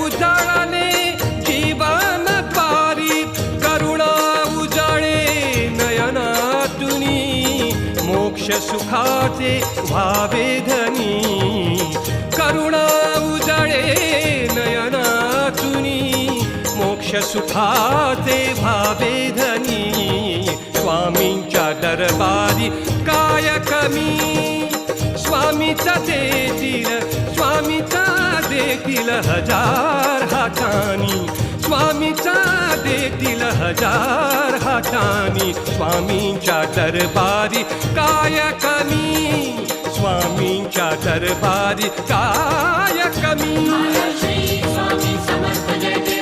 उजाळाले जीवन द्वारी करुणा उजाळे नयनातुनी मोक्ष सुखाचे व्हावे धनी करुणा उजाळे नयनातुनी मोक्ष सुखाचे व्हावे धनी स्वामींच्या दरबारी काय कमी स्वामीचा देतील हजार हातानी स्वामीचा देतील हजार हातानी स्वामींच्या दरबारी काय कमी स्वामींच्या दरबारी काय कमी श्री स्वामी समर्थ जय जय